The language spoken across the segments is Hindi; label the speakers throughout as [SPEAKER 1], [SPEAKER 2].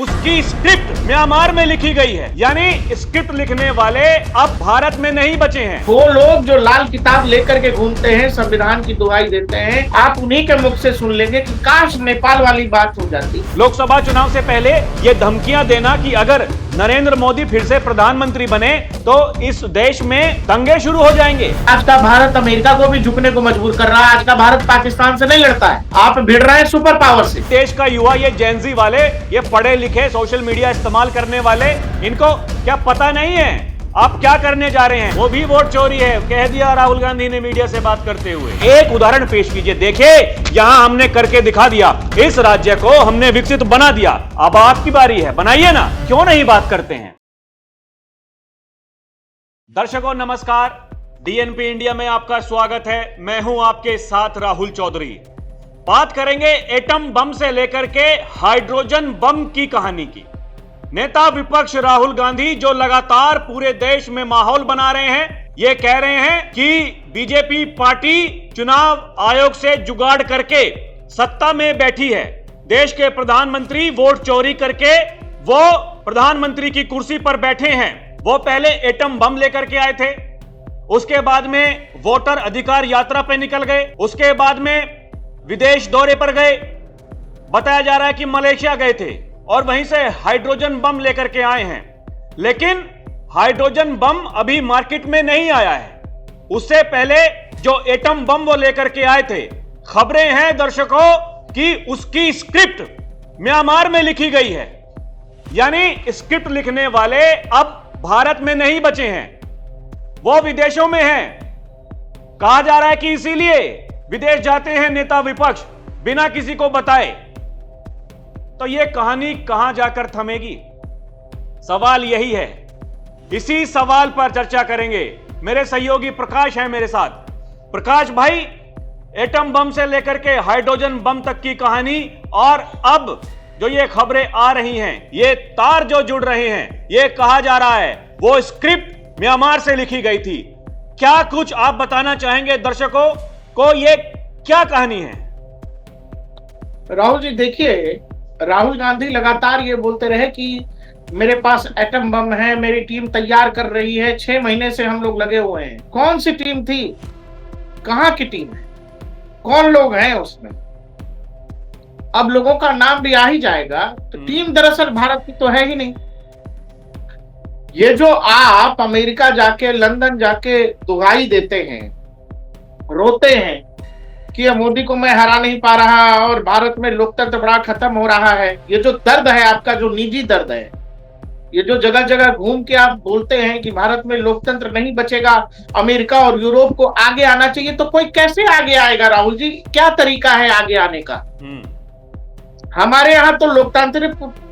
[SPEAKER 1] उसकी स्क्रिप्ट म्यांमार में लिखी गई है, यानी स्क्रिप्ट लिखने वाले अब भारत में नहीं बचे हैं।
[SPEAKER 2] वो लोग जो लाल किताब लेकर के घूमते हैं, संविधान की दुहाई देते हैं, आप उन्हीं के मुख से सुन लेंगे कि काश नेपाल वाली बात हो जाती।
[SPEAKER 1] लोकसभा चुनाव से पहले ये धमकियां देना कि अगर नरेंद्र मोदी फिर से प्रधानमंत्री बने तो इस देश में दंगे शुरू हो जाएंगे।
[SPEAKER 2] आज का भारत अमेरिका को भी झुकने को मजबूर कर रहा है। आज का भारत पाकिस्तान से नहीं लड़ता है, आप भिड़ रहे हैं सुपर पावर से।
[SPEAKER 1] देश का युवा, ये जेनजी वाले, ये पढ़े लिखे सोशल मीडिया इस्तेमाल करने वाले, इनको क्या पता नहीं है आप क्या करने जा रहे हैं? वो भी वोट चोरी है, कह दिया राहुल गांधी ने मीडिया से बात करते हुए। एक उदाहरण पेश कीजिए, देखिए यहां हमने करके दिखा दिया, इस राज्य को हमने विकसित बना दिया। अब आपकी बारी है, बनाइए ना, क्यों नहीं बात करते हैं? दर्शकों नमस्कार, डीएनपी इंडिया में आपका स्वागत है। मैं हूं आपके साथ राहुल चौधरी। बात करेंगे एटम बम से लेकर के हाइड्रोजन बम की कहानी की। नेता विपक्ष राहुल गांधी जो लगातार पूरे देश में माहौल बना रहे हैं, ये कह रहे हैं कि बीजेपी पार्टी चुनाव आयोग से जुगाड़ करके सत्ता में बैठी है। देश के प्रधानमंत्री वोट चोरी करके वो प्रधानमंत्री की कुर्सी पर बैठे हैं। वो पहले एटम बम लेकर के आए थे, उसके बाद में वोटर अधिकार यात्रा पे निकल गए, उसके बाद में विदेश दौरे पर गए, बताया जा रहा है कि मलेशिया गए थे, और वहीं से हाइड्रोजन बम लेकर के आए हैं। लेकिन हाइड्रोजन बम अभी मार्केट में नहीं आया है। उससे पहले जो एटम बम वो लेकर के आए थे, खबरें हैं दर्शकों कि उसकी स्क्रिप्ट म्यांमार में लिखी गई है, यानी स्क्रिप्ट लिखने वाले अब भारत में नहीं बचे हैं, वो विदेशों में हैं। कहा जा रहा है कि इसीलिए विदेश जाते हैं नेता विपक्ष बिना किसी को बताए। तो यह कहानी कहां जाकर थमेगी? सवाल यही है। इसी सवाल पर चर्चा करेंगे। मेरे सहयोगी प्रकाश है मेरे साथ। प्रकाश भाई, एटम बम से लेकर के हाइड्रोजन बम तक की कहानी, और अब जो ये खबरें आ रही हैं, ये तार जो जुड़ रहे हैं, ये कहा जा रहा है वो स्क्रिप्ट म्यांमार से लिखी गई थी। क्या कुछ आप बताना चाहेंगे दर्शकों को, ये क्या कहानी है?
[SPEAKER 2] राहुल जी देखिए, राहुल गांधी लगातार ये बोलते रहे कि मेरे पास एटम बम है, मेरी टीम तैयार कर रही है, 6 महीने से हम लोग लगे हुए हैं। कौन सी टीम थी? कहां की टीम है? कौन लोग हैं उसमें? अब लोगों का नाम भी आ ही जाएगा। तो टीम दरअसल भारत की तो है ही नहीं। ये जो आप अमेरिका जाके, लंदन जाके दुहाई देते हैं, रोते हैं कि मोदी को मैं हरा नहीं पा रहा और भारत में लोकतंत्र बड़ा खत्म हो रहा है, ये जो दर्द है आपका, जो निजी दर्द है, ये जो जगह जगह घूम के आप बोलते हैं कि भारत में लोकतंत्र नहीं बचेगा, अमेरिका और यूरोप को आगे आना चाहिए, तो कोई कैसे आगे आएगा राहुल जी? क्या तरीका है आगे आने का? हमारे यहाँ तो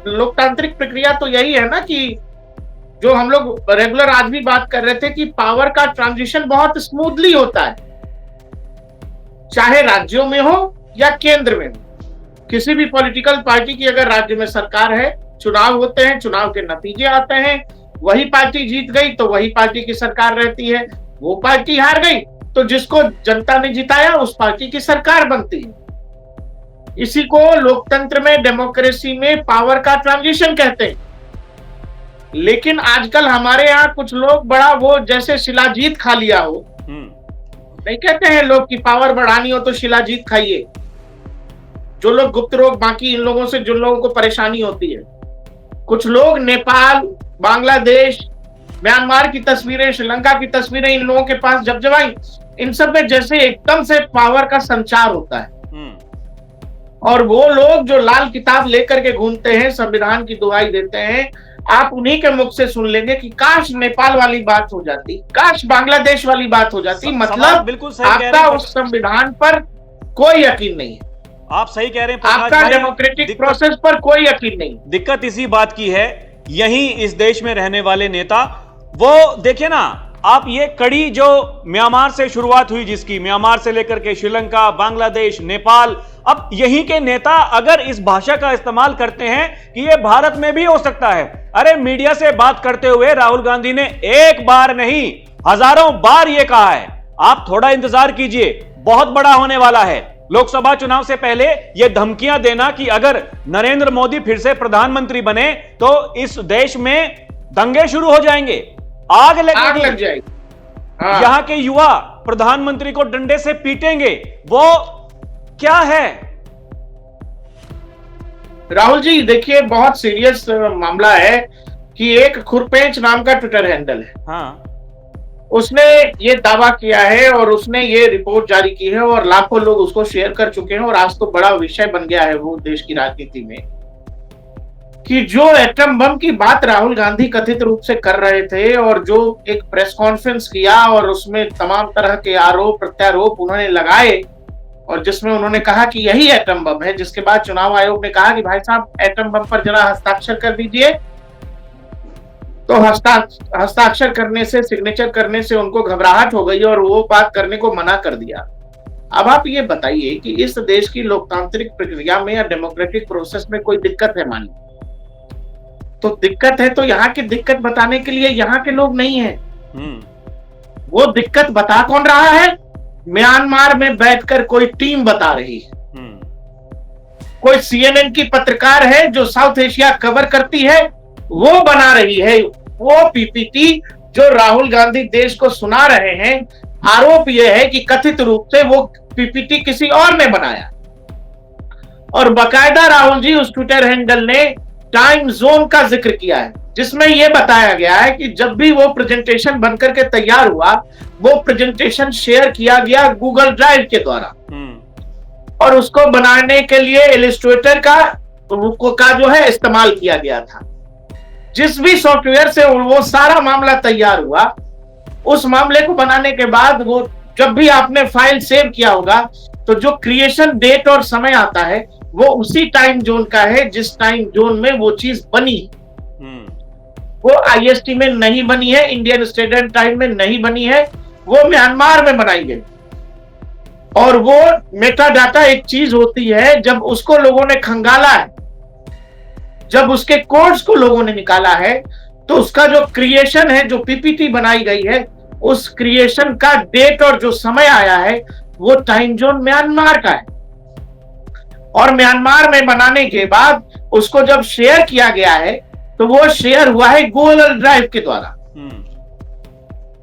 [SPEAKER 2] लोकतांत्रिक प्रक्रिया तो यही है ना कि जो हम लोग रेगुलर आज भी बात कर रहे थे कि पावर का ट्रांजिशन बहुत स्मूथली होता है, चाहे राज्यों में हो या केंद्र में हो। किसी भी पॉलिटिकल पार्टी की अगर राज्य में सरकार है, चुनाव होते हैं, चुनाव के नतीजे आते हैं, वही पार्टी जीत गई तो वही पार्टी की सरकार रहती है, वो पार्टी हार गई तो जिसको जनता ने जिताया उस पार्टी की सरकार बनती है। इसी को लोकतंत्र में, डेमोक्रेसी में पावर का ट्रांजिशन कहते हैं। लेकिन आजकल हमारे यहाँ कुछ लोग बड़ा वो जैसे शिलाजीत खा लिया हो, नहीं कहते हैं लोग कि पावर बढ़ानी हो तो शिलाजीत खाइए। जो लोग गुप्त रोग, बाकी इन लोगों से जिन लोगों को परेशानी होती है, कुछ लोग नेपाल, बांग्लादेश, म्यांमार की तस्वीरें, श्रीलंका की तस्वीरें इन लोगों के पास जब आई, इन सब में जैसे एकदम से पावर का संचार होता है। और वो लोग जो लाल किताब लेकर के घूमते हैं, संविधान की दुहाई देते हैं, आप उन्हीं के मुख से सुन लेंगे कि काश नेपाल वाली बात हो जाती, काश बांग्लादेश वाली बात हो जाती। मतलब
[SPEAKER 1] बिल्कुल सही
[SPEAKER 2] आपका उस संविधान पर कोई यकीन नहीं है,
[SPEAKER 1] आप सही कह रहे हैं,
[SPEAKER 2] आपका डेमोक्रेटिक प्रोसेस पर कोई यकीन नहीं।
[SPEAKER 1] दिक्कत इसी बात की है, यही इस देश में रहने वाले नेता, वो देखिए ना, आप ये कड़ी जो म्यांमार से शुरुआत हुई, जिसकी म्यांमार से लेकर के श्रीलंका, बांग्लादेश, नेपाल, अब यहीं के नेता अगर इस भाषा का इस्तेमाल करते हैं कि ये भारत में भी हो सकता है। अरे मीडिया से बात करते हुए राहुल गांधी ने एक बार नहीं, हजारों बार ये कहा है। आप थोड़ा इंतजार कीजिए, बहुत बड़ा होने वाला है। लोकसभा चुनाव से पहले यह धमकियां देना कि अगर नरेंद्र मोदी फिर से प्रधानमंत्री बने तो इस देश में दंगे शुरू हो जाएंगे, आग लग
[SPEAKER 2] जाएगी। हाँ।
[SPEAKER 1] यहां के युवा प्रधानमंत्री को डंडे से पीटेंगे, वो क्या है?
[SPEAKER 2] राहुल जी देखिए, बहुत सीरियस मामला है कि एक खुरपेंच नाम का ट्विटर हैंडल है।
[SPEAKER 1] हाँ।
[SPEAKER 2] उसने ये दावा किया है और उसने ये रिपोर्ट जारी की है और लाखों लोग उसको शेयर कर चुके हैं और आज तो बड़ा विषय बन गया है वो देश की राजनीति में कि जो एटम बम की बात राहुल गांधी कथित रूप से कर रहे थे और जो एक प्रेस कॉन्फ्रेंस किया और उसमें तमाम तरह के आरोप प्रत्यारोप उन्होंने लगाए और जिसमें उन्होंने कहा कि यही एटम बम है, जिसके बाद चुनाव आयोग ने कहा कि भाई साहब एटम बम पर जरा हस्ताक्षर कर दीजिए, तो हस्ताक्षर करने से, सिग्नेचर करने से उनको घबराहट हो गई और वो बात करने को मना कर दिया। अब आप ये बताइए कि इस देश की लोकतांत्रिक प्रक्रिया में या डेमोक्रेटिक प्रोसेस में कोई दिक्कत है? मानिए तो दिक्कत है, तो यहाँ की दिक्कत बताने के लिए यहाँ के लोग नहीं है। वो दिक्कत बता कौन रहा है? म्यांमार में बैठकर कोई टीम बता रही है। कोई CNN की पत्रकार है जो साउथ एशिया कवर करती है, वो बना रही है वो PPT जो राहुल गांधी देश को सुना रहे हैं। आरोप यह है कि कथित रूप से वो PPT किसी और ने बनाया और बाकायदा राहुल जी उस ट्विटर हैंडल ने टाइम जोन का जिक्र किया है जिसमें यह बताया गया है कि जब भी वो प्रेजेंटेशन बनकर के तैयार हुआ, वो प्रेजेंटेशन शेयर किया गया गूगल ड्राइव के द्वारा और उसको बनाने के लिए इलस्ट्रेटर का जो है इस्तेमाल किया गया था। जिस भी सॉफ्टवेयर से वो सारा मामला तैयार हुआ, उस मामले को बनाने के बाद वो जब भी आपने फाइल सेव किया होगा तो जो क्रिएशन डेट और समय आता है वो उसी टाइम जोन का है जिस टाइम जोन में वो चीज बनी। वो IST में नहीं बनी है, इंडियन स्टैंडर्ड टाइम में नहीं बनी है, वो म्यांमार में बनाई गई। और वो मेटा डाटा एक चीज होती है, जब उसको लोगों ने खंगाला है, जब उसके कोड्स को लोगों ने निकाला है, तो उसका जो क्रिएशन है, जो PPT बनाई गई है, उस क्रिएशन का डेट और जो समय आया है वो टाइम जोन म्यांमार का है। और म्यांमार में बनाने के बाद उसको जब शेयर किया गया है तो वो शेयर हुआ है गूगल ड्राइव के द्वारा।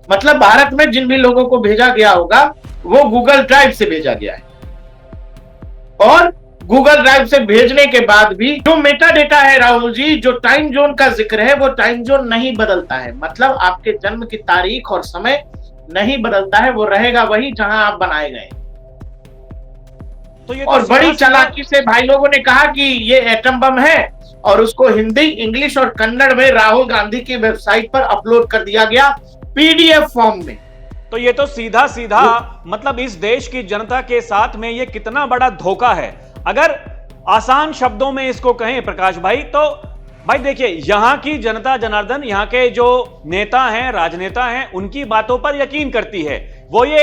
[SPEAKER 2] मतलब भारत में जिन भी लोगों को भेजा गया होगा वो गूगल ड्राइव से भेजा गया है और गूगल ड्राइव से भेजने के बाद भी जो मेटा डेटा है राहुल जी, जो टाइम जोन का जिक्र है, वो टाइम जोन नहीं बदलता है। मतलब आपके जन्म की तारीख और समय नहीं बदलता है, वो रहेगा वही जहां आप बनाए गए।
[SPEAKER 1] तो ये
[SPEAKER 2] और बड़ी चालाकी से भाई लोगों ने कहा कि ये एटम बम है और उसको हिंदी, इंग्लिश और कन्नड़ में राहुल गांधी की वेबसाइट पर अपलोड कर दिया गया PDF फॉर्म में।
[SPEAKER 1] तो ये तो सीधा सीधा मतलब इस देश की जनता के साथ में ये कितना बड़ा धोखा है। अगर आसान शब्दों में इसको कहें प्रकाश भाई, तो भाई देखिए, यहां की जनता जनार्दन, यहां के जो नेता हैं, राजनेता हैं, उनकी बातों पर यकीन करती है। वो ये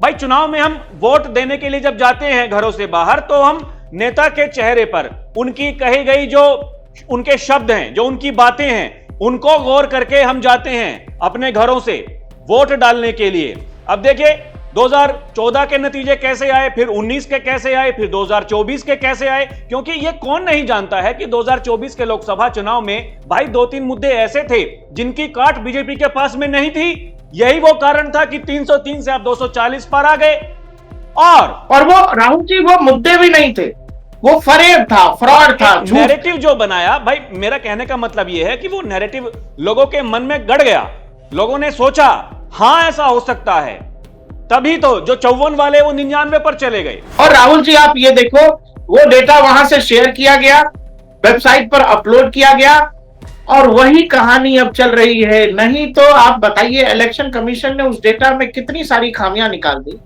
[SPEAKER 1] भाई चुनाव में हम वोट देने के लिए जब जाते हैं घरों से बाहर, तो हम नेता के चेहरे पर उनकी कही गई जो उनके शब्द हैं, जो उनकी बातें हैं, उनको गौर करके हम जाते हैं अपने घरों से वोट डालने के लिए। अब देखिए 2014 के नतीजे कैसे आए, फिर 19 के कैसे आए, फिर 2024 के कैसे आए, क्योंकि ये कौन नहीं जानता है कि 2024 के लोकसभा चुनाव में भाई 2-3 मुद्दे ऐसे थे जिनकी काट बीजेपी के पास में नहीं थी। यही वो कारण था कि 303 से आप 240 पर आ गए। और
[SPEAKER 2] वो राहुल जी वो मुद्दे भी नहीं थे, वो फरेब था, फ्रॉड था,
[SPEAKER 1] नैरेटिव जो बनाया। भाई मेरा कहने का मतलब यह है कि वो नैरेटिव लोगों के मन में गड़ गया, लोगों ने सोचा हां ऐसा हो सकता है, तभी तो जो 54 वाले वो 99 पर चले गए।
[SPEAKER 2] और राहुल जी आप ये देखो, वो डेटा वहां से शेयर किया गया, वेबसाइट पर अपलोड किया गया और वही कहानी अब चल रही है। नहीं तो आप बताइए, इलेक्शन कमीशन ने उस डेटा में कितनी सारी खामियां निकाल दी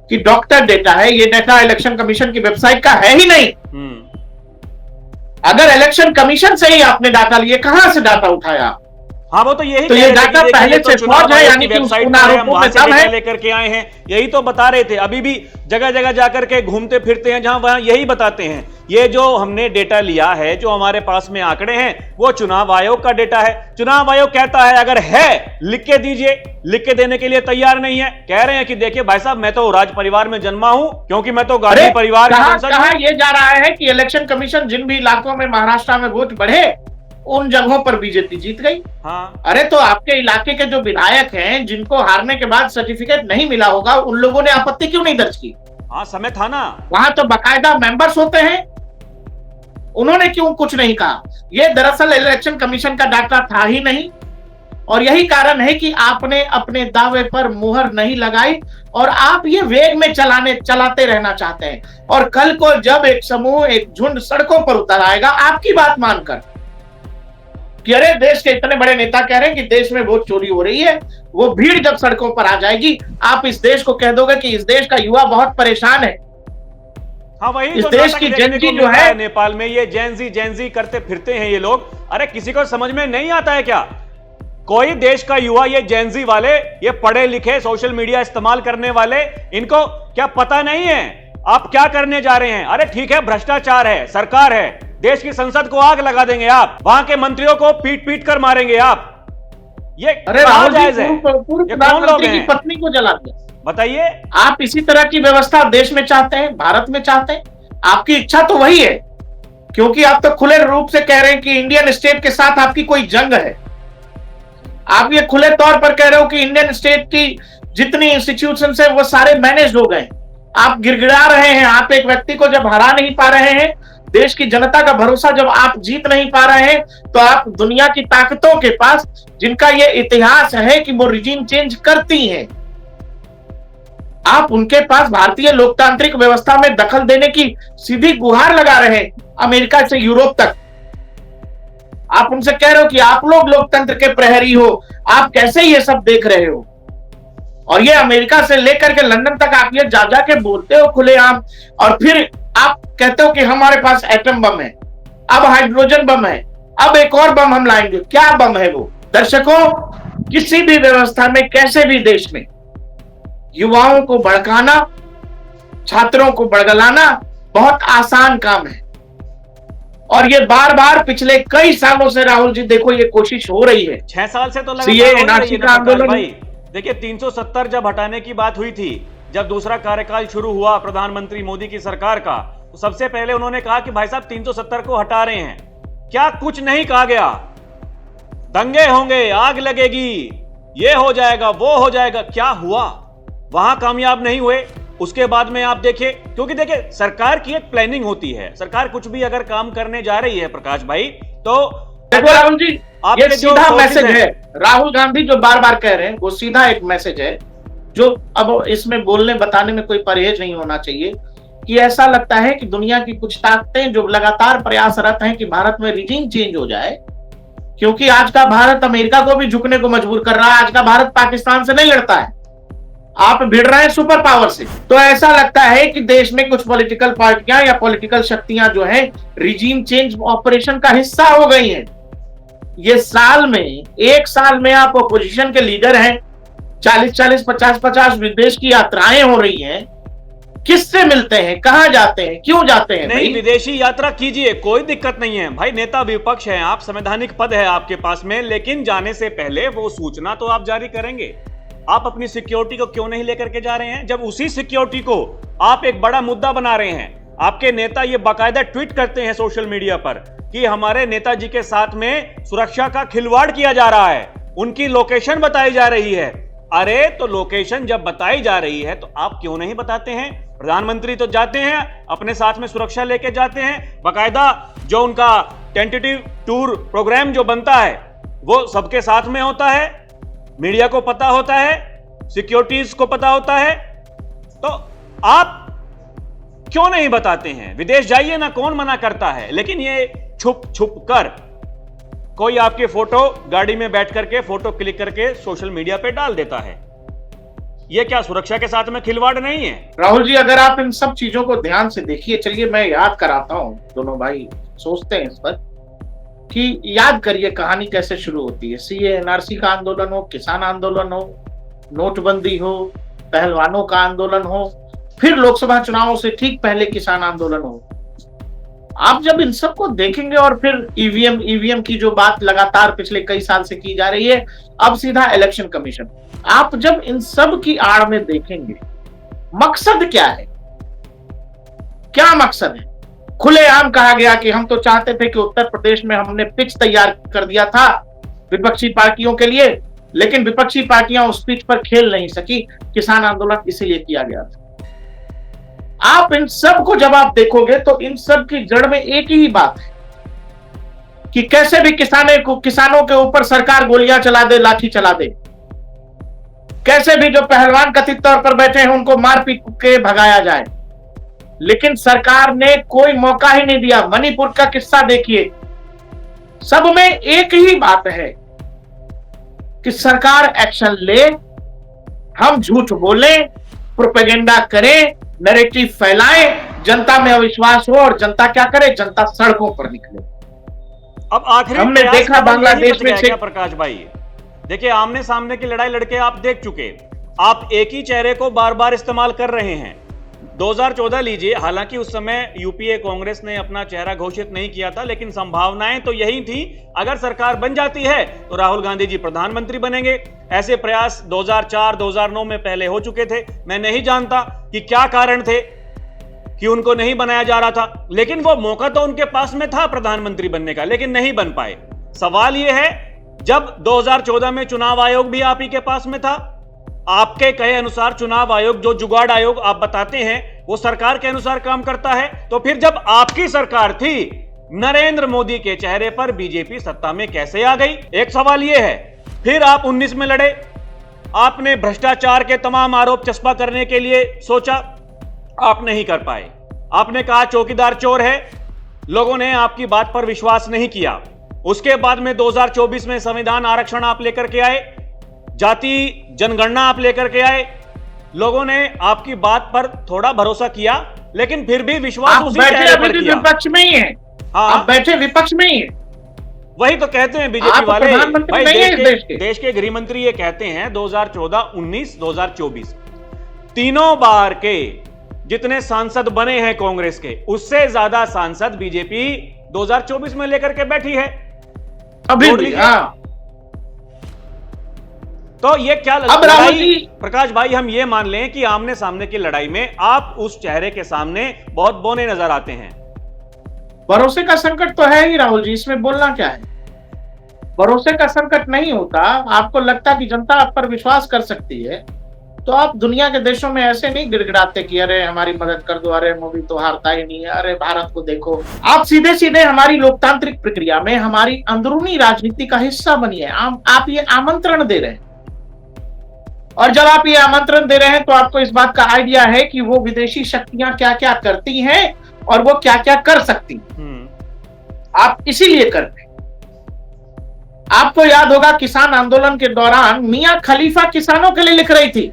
[SPEAKER 2] कि डॉक्टर डेटा है, ये डेटा इलेक्शन कमीशन की वेबसाइट का है ही नहीं। अगर इलेक्शन कमीशन से ही आपने डाटा लिए, कहां से डाटा उठाया?
[SPEAKER 1] हाँ वो तो यही,
[SPEAKER 2] तो ये डाटा पहले से फॉर्ज है, यानी कि
[SPEAKER 1] वेबसाइट पर लेकर के आए हैं, यही तो बता रहे थे। अभी भी जगह जगह जाकर के घूमते फिरते हैं जहां वहां यही बताते हैं ये जो हमने डेटा लिया है, जो हमारे पास में आंकड़े हैं, वो चुनाव आयोग का डेटा है। चुनाव आयोग कहता है अगर है लिख के दीजिए, लिख के देने के लिए तैयार नहीं है। कह रहे हैं कि देखिए भाई साहब, मैं तो राज परिवार में जन्मा हूं, क्योंकि मैं तो गांधी परिवार का वंशज हूं।
[SPEAKER 2] कहां ये जा रहा है कि इलेक्शन कमीशन जिन भी इलाकों में महाराष्ट्र में वोट बढ़े उन जगहों पर बीजेपी जीत गई।
[SPEAKER 1] हाँ,
[SPEAKER 2] अरे तो आपके इलाके के जो विधायक हैं जिनको हारने के बाद सर्टिफिकेट नहीं मिला होगा, उन लोगों ने आपत्ति क्यों नहीं दर्ज की?
[SPEAKER 1] हाँ, समय था ना।
[SPEAKER 2] वहां तो बाकायदा मेंबर्स होते हैं, उन्होंने क्यों कुछ नहीं कहा? ये दरअसल इलेक्शन कमीशन का डाटा था ही नहीं, और यही कारण है कि आपने अपने दावे पर मुहर नहीं लगाई और आप ये वेग में चलाते रहना चाहते हैं। और कल को जब एक समूह, एक झुंड सड़कों पर उतर आएगा आपकी बात मानकर कि अरे देश के इतने बड़े नेता कह रहे हैं कि देश में वोट चोरी हो रही है, वो भीड़ जब सड़कों पर आ जाएगी, आप इस देश को कह दोगे कि इस देश का युवा बहुत परेशान है।
[SPEAKER 1] हाँ, वही
[SPEAKER 2] इस
[SPEAKER 1] तो
[SPEAKER 2] देश
[SPEAKER 1] नाटक
[SPEAKER 2] की
[SPEAKER 1] देखने
[SPEAKER 2] जनजी
[SPEAKER 1] को
[SPEAKER 2] जो
[SPEAKER 1] मिलता
[SPEAKER 2] है
[SPEAKER 1] नेपाल में, ये जेंजी करते फिरते हैं ये लोग। अरे किसी को समझ में नहीं आता है क्या? कोई देश का युवा, ये जेंजी वाले, ये पढ़े लिखे सोशल मीडिया इस्तेमाल करने वाले, इनको क्या पता नहीं है आप क्या करने जा रहे हैं? अरे ठीक है, भ्रष्टाचार है, सरकार है, देश की संसद को आग लगा देंगे आप, वहां के मंत्रियों को पीट पीट कर मारेंगे आप। ये
[SPEAKER 2] अरे
[SPEAKER 1] कहां जायज है?
[SPEAKER 2] पूर्व
[SPEAKER 1] ये कौन लोग
[SPEAKER 2] प्रधानमंत्री की
[SPEAKER 1] हैं?
[SPEAKER 2] पत्नी को जला दिया।
[SPEAKER 1] बताइए।
[SPEAKER 2] आप इसी तरह की व्यवस्था देश में चाहते हैं, भारत में चाहते हैं? आपकी इच्छा तो वही है, क्योंकि आप तो खुले रूप से कह रहे हैं कि इंडियन स्टेट के साथ आपकी कोई जंग है। आप ये खुले तौर पर कह रहे हो कि इंडियन स्टेट की जितनी इंस्टीट्यूशंस है वो सारे मैनेज हो गए। आप गिड़गिड़ा रहे हैं, आप एक व्यक्ति को जब हरा नहीं पा रहे हैं, देश की जनता का भरोसा जब आप जीत नहीं पा रहे हैं, तो आप दुनिया की ताकतों के पास, जिनका ये इतिहास है कि वो रिजीम चेंज करती हैं, आप उनके पास भारतीय लोकतांत्रिक व्यवस्था में दखल देने की सीधी गुहार लगा रहे हैं, अमेरिका से यूरोप तक। आप उनसे कह रहे हो कि आप लोग लोकतंत्र के प्रहरी हो, आप कैसे ये सब देख रहे हो? और ये अमेरिका से लेकर के लंदन तक आप ये जा जा के बोलते हो खुलेआम, और फिर आप कहते हो कि हमारे पास एटम बम है, अब हाइड्रोजन बम है, अब एक और बम हम लाएंगे। क्या बम है वो? दर्शकों, किसी भी व्यवस्था में, कैसे भी देश में युवाओं को भड़काना, छात्रों को बड़गलाना बहुत आसान काम है, और ये बार बार पिछले कई सालों से, राहुल जी देखो, ये कोशिश हो रही है।
[SPEAKER 1] 6 साल से तो
[SPEAKER 2] एनआरसी का आंदोलन
[SPEAKER 1] भाई। देखिए 370 जब हटाने की बात हुई थी, जब दूसरा कार्यकाल शुरू हुआ प्रधानमंत्री मोदी की सरकार का, तो सबसे पहले उन्होंने कहा कि भाई साहब 370 को हटा रहे हैं। क्या कुछ नहीं कहा गया? दंगे होंगे, आग लगेगी, ये हो जाएगा, वो हो जाएगा। क्या हुआ? वहां कामयाब नहीं हुए। उसके बाद में आप देखिए, क्योंकि देखिए सरकार की एक प्लानिंग होती है, सरकार कुछ भी अगर काम करने जा रही है प्रकाश भाई, तो
[SPEAKER 2] देखो राहुल जी, ये सीधा मैसेज है। राहुल गांधी जो बार बार कह रहे हैं वो सीधा एक मैसेज है, जो अब इसमें बोलने बताने में कोई परहेज नहीं होना चाहिए, कि ऐसा लगता है कि दुनिया की कुछ ताकतें जो लगातार प्रयासरत हैं कि भारत में रिजीम चेंज हो जाए, क्योंकि आज का भारत अमेरिका को भी झुकने को मजबूर कर रहा है। आज का भारत पाकिस्तान से नहीं लड़ता है, आप भिड़ रहे हैं सुपर पावर से। तो ऐसा लगता है कि देश में कुछ पॉलिटिकल पार्टियां या पॉलिटिकल शक्तियां जो हैं रिजीम चेंज ऑपरेशन का हिस्सा हो गई हैं। ये एक साल में आप अपोजिशन के लीडर हैं, 40-40, 50-50 विदेश की यात्राएं हो रही हैं। किससे मिलते हैं, कहां जाते हैं, क्यों जाते हैं?
[SPEAKER 1] नहीं, विदेशी यात्रा कीजिए, कोई दिक्कत नहीं है भाई। नेता विपक्ष है आप, संवैधानिक पद है आपके पास में, लेकिन जाने से पहले वो सूचना तो आप जारी करेंगे। आप अपनी सिक्योरिटी को क्यों नहीं लेकर के जा रहे हैं, जब उसी सिक्योरिटी को आप एक बड़ा मुद्दा बना रहे हैं? आपके नेता ये बाकायदा ट्वीट करते हैं सोशल मीडिया पर कि हमारे नेताजी के साथ में सुरक्षा का खिलवाड़ किया जा रहा है, उनकी लोकेशन बताई जा रही है। अरे तो लोकेशन जब बताई जा रही है तो आप क्यों नहीं बताते हैं? प्रधानमंत्री तो जाते हैं, अपने साथ में सुरक्षा लेके जाते हैं, बाकायदा जो उनका टेंटेटिव टूर प्रोग्राम जो बनता है वो सबके साथ में होता है, मीडिया को पता होता है, सिक्योरिटीज को पता होता है। तो आप क्यों नहीं बताते हैं? विदेश जाइए ना, कौन मना करता है? लेकिन ये छुप छुप कर कोई आपके फोटो गाड़ी में बैठ करके फोटो क्लिक करके सोशल मीडिया पे डाल देता है। ये क्या सुरक्षा के साथ में खिलवाड़ नहीं है?
[SPEAKER 2] राहुल जी, अगर आप इन सब चीजों को ध्यान से देखिए, चलिए मैं याद कराता हूं, दोनों भाई सोचते हैं इस पर कि याद करिए कहानी कैसे शुरू होती है। सीए एनआरसी का आंदोलन हो, किसान आंदोलन हो, नोटबंदी हो, पहलवानों का आंदोलन हो, फिर लोकसभा चुनावों से ठीक पहले किसान आंदोलन हो, आप जब इन सबको देखेंगे और फिर ईवीएम की जो बात लगातार पिछले कई साल से की जा रही है, अब सीधा इलेक्शन कमीशन, आप जब इन सब की आड़ में देखेंगे, मकसद क्या है? क्या मकसद है? खुलेआम कहा गया कि हम तो चाहते थे कि उत्तर प्रदेश में हमने पिच तैयार कर दिया था विपक्षी पार्टियों के लिए, लेकिन विपक्षी पार्टियां उस पिच पर खेल नहीं सकी, किसान आंदोलन इसीलिए किया गया था। आप इन सब को जब आप देखोगे तो इन सब की जड़ में एक ही बात है कि कैसे भी किसानों के ऊपर सरकार गोलियां चला दे, लाठी चला दे, कैसे भी जो पहलवान कथित तौर पर बैठे हैं उनको मार पीट के भगाया जाए। लेकिन सरकार ने कोई मौका ही नहीं दिया। मणिपुर का किस्सा देखिए, सब में एक ही बात है कि सरकार एक्शन ले, हम झूठ बोले, प्रोपेगेंडा करें, नैरेटिव फैलाएं, जनता में अविश्वास हो और जनता क्या करे? जनता सड़कों पर निकले।
[SPEAKER 1] अब आखिरी
[SPEAKER 2] हमने देखा बांग्लादेश में
[SPEAKER 1] क्या प्रकाश भाई, देखिए आमने सामने की लड़ाई लड़के आप देख चुके, आप एक ही चेहरे को बार बार इस्तेमाल कर रहे हैं। 2014 लीजिए, हालांकि उस समय यूपीए कांग्रेस ने अपना चेहरा घोषित नहीं किया था, लेकिन संभावनाएं तो यही थी, अगर सरकार बन जाती है तो राहुल गांधी जी प्रधानमंत्री बनेंगे। ऐसे प्रयास 2004-2009 में पहले हो चुके थे। मैं नहीं जानता कि क्या कारण थे कि उनको नहीं बनाया जा रहा था, लेकिन वो मौका तो उनके पास में था प्रधानमंत्री बनने का, लेकिन नहीं बन पाए। सवाल यह है, जब 2014 में चुनाव आयोग भी आप ही के पास में था, आपके कहे अनुसार चुनाव आयोग, जो जुगाड़ आयोग आप बताते हैं, वो सरकार के अनुसार काम करता है, तो फिर जब आपकी सरकार थी, नरेंद्र मोदी के चेहरे पर बीजेपी सत्ता में कैसे आ गई? एक सवाल यह है। फिर आप 19 में लड़े, आपने भ्रष्टाचार के तमाम आरोप चस्पा करने के लिए सोचा, आप नहीं कर पाए। आपने कहा चौकीदार चोर है, लोगों ने आपकी बात पर विश्वास नहीं किया। उसके बाद में 2024 में संविधान आरक्षण आप लेकर के आए, जाति जनगणना आप लेकर के आए, लोगों ने आपकी बात पर थोड़ा भरोसा किया, लेकिन फिर भी विश्वास उसी चेहरे पर किया।
[SPEAKER 2] विपक्ष में ही है, आप बैठे विपक्ष में ही है।
[SPEAKER 1] वही तो कहते हैं बीजेपी वाले भाई, देश के गृह मंत्री ये कहते हैं 2014, 19, 2024 तीनों बार के जितने सांसद बने हैं कांग्रेस के, उससे ज्यादा सांसद बीजेपी 2024 में लेकर के बैठी है
[SPEAKER 2] अभी भी।
[SPEAKER 1] तो ये क्या लड़ाई प्रकाश भाई, हम ये मान लें कि आमने सामने की लड़ाई में आप उस चेहरे के सामने बहुत बौने नजर आते हैं।
[SPEAKER 2] भरोसे का संकट तो है ही राहुल जी, इसमें बोलना क्या है? भरोसे का संकट नहीं होता, आपको लगता कि जनता आप पर विश्वास कर सकती है, तो आप दुनिया के देशों में ऐसे नहीं गिड़गिड़ाते कि अरे हमारी मदद कर दो, अरे मोदी तो हारता ही नहीं है, अरे भारत को देखो। आप सीधे सीधे हमारी लोकतांत्रिक प्रक्रिया में हमारी अंदरूनी राजनीति का हिस्सा बनिए। आप ये आमंत्रण दे रहे हैं, और जब आप ये आमंत्रण दे रहे हैं तो आपको इस बात का आइडिया है कि वो विदेशी शक्तियां क्या क्या करती हैं और वो क्या क्या कर सकती हैं। आप इसीलिए कर रहे हैं। आपको याद होगा किसान आंदोलन के दौरान मियां खलीफा किसानों के लिए लिख रही थी।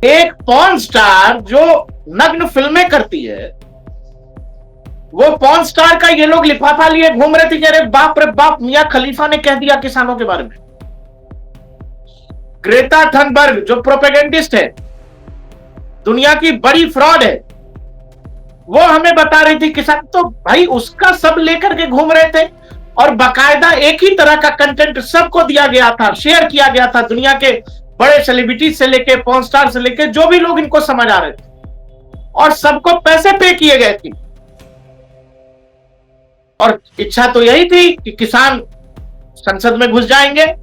[SPEAKER 2] एक पॉर्न स्टार जो नग्न फिल्में करती है, वो पॉर्न स्टार का ये लोग लिफाफा लिए घूम रहे थे कि अरे बाप रे बाप, मियां खलीफा ने कह दिया किसानों के बारे में। ग्रेटा थनबर्ग जो प्रोपेगेंडिस्ट है, दुनिया की बड़ी फ्रॉड है, वो हमें बता रही थी किसान, तो भाई उसका सब लेकर के घूम रहे थे, और बाकायदा एक ही तरह का कंटेंट सबको दिया गया था, शेयर किया गया था, दुनिया के बड़े सेलिब्रिटी से लेके पॉर्न स्टार से लेके जो भी लोग इनको समझ आ रहे थे, और सबको पैसे पे किए गए थे। और इच्छा तो यही थी कि किसान संसद में घुस जाएंगे,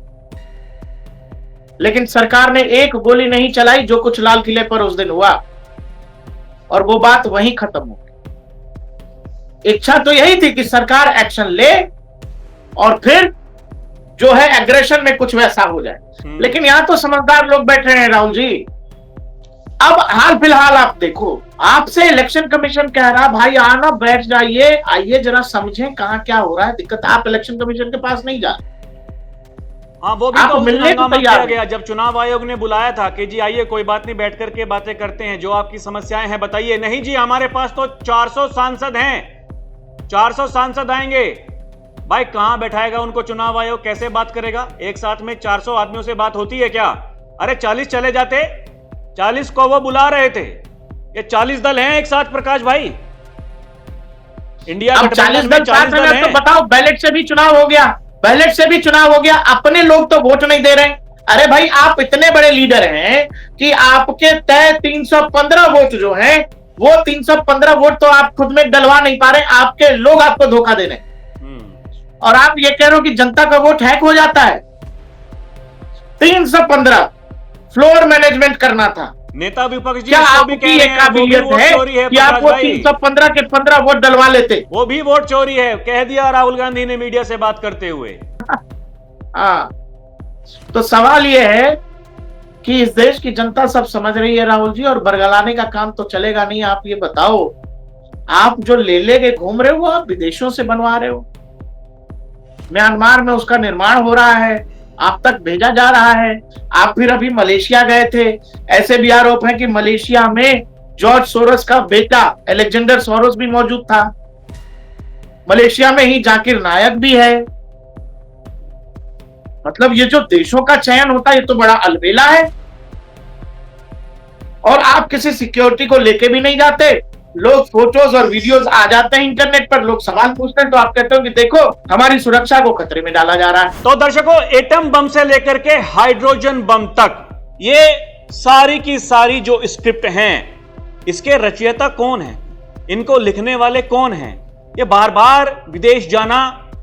[SPEAKER 2] लेकिन सरकार ने एक गोली नहीं चलाई जो कुछ लाल किले पर उस दिन हुआ, और वो बात वहीं खत्म हो गई। इच्छा तो यही थी कि सरकार एक्शन ले और फिर जो है एग्रेशन में कुछ वैसा हो जाए, लेकिन यहां तो समझदार लोग बैठे हैं राहुल जी। अब हाल फिलहाल आप देखो, आपसे इलेक्शन कमीशन कह रहा भाई आना, बैठ जाइए, आइए जरा समझें कहां क्या हो रहा है दिक्कत। आप इलेक्शन कमीशन के पास नहीं जा,
[SPEAKER 1] हाँ वो भी तो मिलने को तैयार गया जब चुनाव आयोग ने बुलाया था कि जी आइए कोई बात नहीं, बैठ करके बातें करते हैं, जो आपकी समस्याएं हैं बताइए। नहीं जी, हमारे पास तो 400 सांसद हैं, 400 सांसद आएंगे। भाई कहां बैठाएगा उनको चुनाव आयोग, कैसे बात करेगा? एक साथ में 400 आदमियों से बात होती है क्या? अरे 40 चले जाते, 40 को वो बुला रहे थे, ये 40 दल हैं एक साथ प्रकाश भाई, इंडिया
[SPEAKER 2] अब
[SPEAKER 1] गठबंधन
[SPEAKER 2] 40
[SPEAKER 1] में
[SPEAKER 2] दल
[SPEAKER 1] 40
[SPEAKER 2] साथ
[SPEAKER 1] दल
[SPEAKER 2] में, तो
[SPEAKER 1] हैं।
[SPEAKER 2] बताओ, बैलेट से भी चुनाव हो गया, बैलेट से भी चुनाव हो गया, अपने लोग तो वोट नहीं दे रहे। अरे भाई, आप इतने बड़े लीडर हैं कि आपके तय 315 वोट जो हैं, वो 315 वोट तो आप खुद में डलवा नहीं पा रहे, आपके लोग आपको धोखा दे रहे हैं। और आप ये कह रहे हो कि जनता का वोट हैक हो जाता है। 315 फ्लोर मैनेजमेंट करना था।
[SPEAKER 1] नेता विपक्ष जी
[SPEAKER 2] क्या
[SPEAKER 1] उसको भी
[SPEAKER 2] आपकी
[SPEAKER 1] कह
[SPEAKER 2] ये
[SPEAKER 1] रहे हैं वो भी
[SPEAKER 2] काबिलियत
[SPEAKER 1] वोट
[SPEAKER 2] है
[SPEAKER 1] चोरी है
[SPEAKER 2] कि आप
[SPEAKER 1] प्रकाश
[SPEAKER 2] वो
[SPEAKER 1] भाई,
[SPEAKER 2] 315 के 15 वोट डलवा लेते?
[SPEAKER 1] वो भी वोट चोरी है, कह दिया राहुल गांधी ने मीडिया से बात करते हुए।
[SPEAKER 2] हाँ, तो सवाल यह है कि इस देश की जनता सब समझ रही है राहुल जी, और बरगलाने का काम तो चलेगा नहीं। आप ये बताओ, आप जो ले के घूम रहे हो, आप विदेशों से बनवा रहे हो। म्यांमार में उसका निर्माण हो रहा है, आप तक भेजा जा रहा है। आप फिर अभी मलेशिया गए थे, ऐसे भी आरोप है कि मलेशिया में जॉर्ज सोरोस का बेटा अलेक्जेंडर सोरोस भी मौजूद था। मलेशिया में ही जाकिर नायक भी है। मतलब ये जो देशों का चयन होता है, ये तो बड़ा अलबेला है। और आप किसी सिक्योरिटी को लेके भी नहीं जाते। लोग फोटोज और वीडियोस आ जाते हैं इंटरनेट पर, लोग सवाल पूछते हैं, तो आप कहते हो कि देखो हमारी सुरक्षा को खतरे में डाला जा रहा है।
[SPEAKER 1] तो दर्शकों, एटम बम से लेकर के हाइड्रोजन बम तक, ये सारी की सारी जो स्क्रिप्ट हैं, इसके रचयिता कौन है, इनको लिखने वाले कौन हैं, ये बार बार विदेश जाना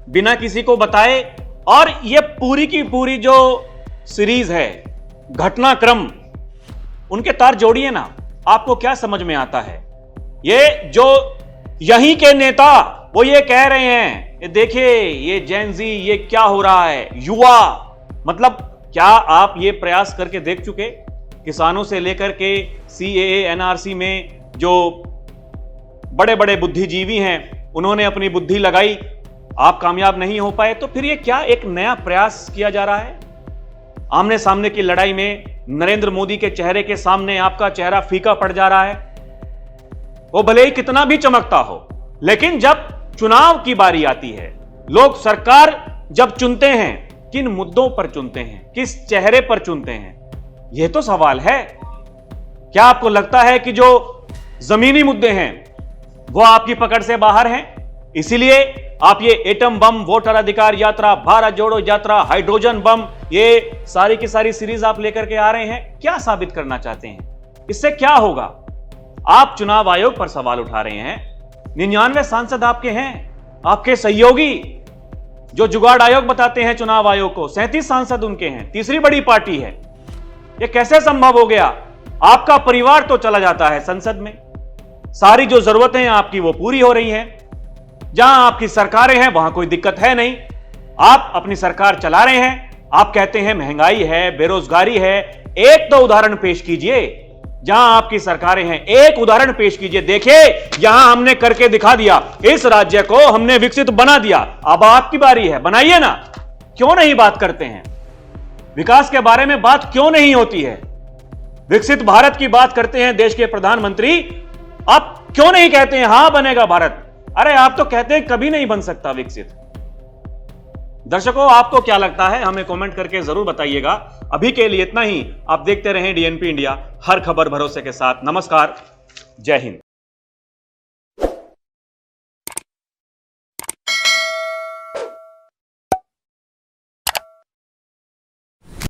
[SPEAKER 1] बिना किसी को बताए, और ये पूरी की पूरी जो सीरीज है, घटनाक्रम, उनके तार जोड़िए ना, आपको क्या समझ में आता है। ये जो यहीं के नेता वो ये कह रहे हैं, ये देखिए ये जेन ज़ी, ये क्या हो रहा है, युवा, मतलब क्या आप ये प्रयास करके देख चुके? किसानों से लेकर के CAA NRC में जो बड़े बड़े बुद्धिजीवी हैं, उन्होंने अपनी बुद्धि लगाई, आप कामयाब नहीं हो पाए, तो फिर ये क्या एक नया प्रयास किया जा रहा है? आमने सामने की लड़ाई में नरेंद्र मोदी के चेहरे के सामने आपका चेहरा फीका पड़ जा रहा है। वो भले ही कितना भी चमकता हो, लेकिन जब चुनाव की बारी आती है, लोग सरकार जब चुनते हैं, किन मुद्दों पर चुनते हैं, किस चेहरे पर चुनते हैं, यह तो सवाल है। क्या आपको लगता है कि जो जमीनी मुद्दे हैं वो आपकी पकड़ से बाहर हैं? इसीलिए आप ये एटम बम, वोटर अधिकार यात्रा, भारत जोड़ो यात्रा, हाइड्रोजन बम, ये सारी की सारी सीरीज आप लेकर के आ रहे हैं। क्या साबित करना चाहते हैं? इससे क्या होगा? आप चुनाव आयोग पर सवाल उठा रहे हैं। 99 सांसद आपके हैं, आपके सहयोगी जो जुगाड़ आयोग बताते हैं चुनाव आयोग को, 37 सांसद उनके हैं, तीसरी बड़ी पार्टी है। यह कैसे संभव हो गया? आपका परिवार तो चला जाता है संसद में, सारी जो जरूरतें आपकी वो पूरी हो रही हैं, जहां आपकी सरकारें हैं वहां कोई दिक्कत है नहीं, आप अपनी सरकार चला रहे हैं। आप कहते हैं महंगाई है, बेरोजगारी है, एक तो उदाहरण पेश कीजिए जहां आपकी सरकारें हैं, एक उदाहरण पेश कीजिए। देखिए यहां हमने करके दिखा दिया, इस राज्य को हमने विकसित बना दिया, अब आपकी बारी है, बनाइए ना। क्यों नहीं बात करते हैं? विकास के बारे में बात क्यों नहीं होती है? विकसित भारत की बात करते हैं देश के प्रधानमंत्री, आप क्यों नहीं कहते हैं हां बनेगा भारत? अरे आप तो कहते हैं कभी नहीं बन सकता विकसित। दर्शकों, आपको क्या लगता है हमें कमेंट करके जरूर बताइएगा। अभी के लिए इतना ही। आप देखते रहें DNP इंडिया, हर खबर भरोसे के साथ। नमस्कार, जय हिंद।